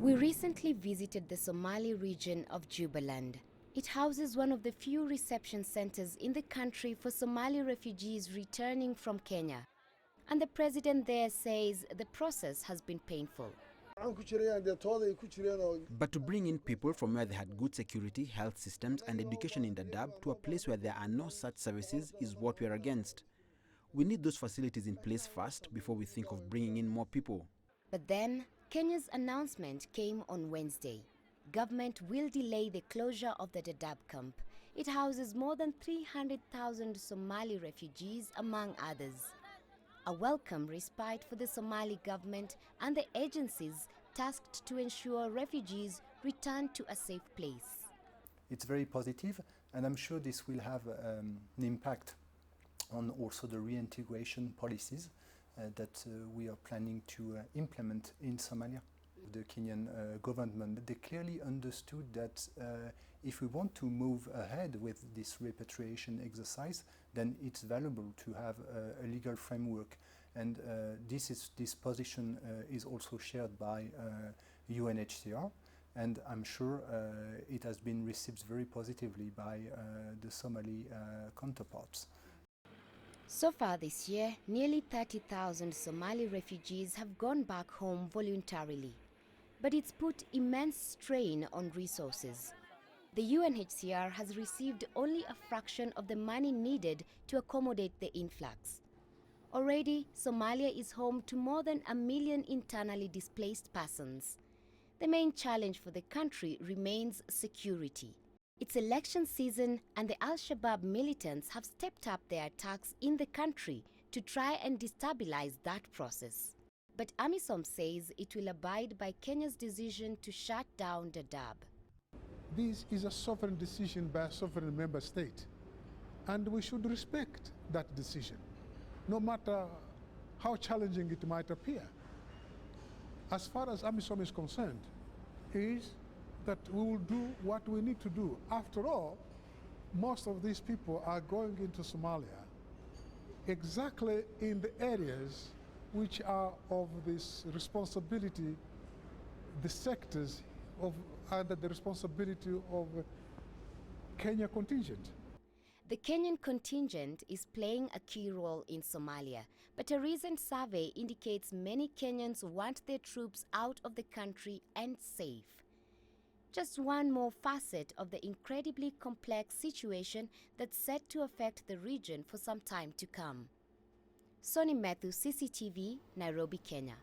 We recently visited the Somali region of Jubaland. It houses one of the few reception centers in the country for Somali refugees returning from Kenya. And the president there says the process has been painful. But to bring in people from where they had good security, health systems and education in Dadaab to a place where there are no such services is what we are against. We need those facilities in place first before we think of bringing in more people. But then, Kenya's announcement came on Wednesday. Government will delay the closure of the Dadaab camp. It houses more than 300,000 Somali refugees, among others. A welcome respite for the Somali government and the agencies tasked to ensure refugees return to a safe place. It's very positive, and I'm sure this will have an impact on also the reintegration policies that we are planning to implement in Somalia. The Kenyan government, they clearly understood that if we want to move ahead with this repatriation exercise, then it's valuable to have a legal framework. And this position is also shared by UNHCR, and I'm sure it has been received very positively by the Somali counterparts. So far this year, nearly 30,000 Somali refugees have gone back home voluntarily. But it's put immense strain on resources. The UNHCR has received only a fraction of the money needed to accommodate the influx. Already, Somalia is home to more than 1 million internally displaced persons. The main challenge for the country remains security. It's election season and the Al-Shabaab militants have stepped up their attacks in the country to try and destabilize that process. But AMISOM says it will abide by Kenya's decision to shut down Dadaab. This is a sovereign decision by a sovereign member state, and we should respect that decision, no matter how challenging it might appear. As far as AMISOM is concerned, is that we will do what we need to do. After all, most of these people are going into Somalia exactly in the areas which are of this responsibility, the sectors under the responsibility of Kenya contingent. The Kenyan contingent is playing a key role in Somalia, but a recent survey indicates many Kenyans want their troops out of the country and safe. Just one more facet of the incredibly complex situation that's set to affect the region for some time to come. Soni, Methu, CCTV, Nairobi, Kenya.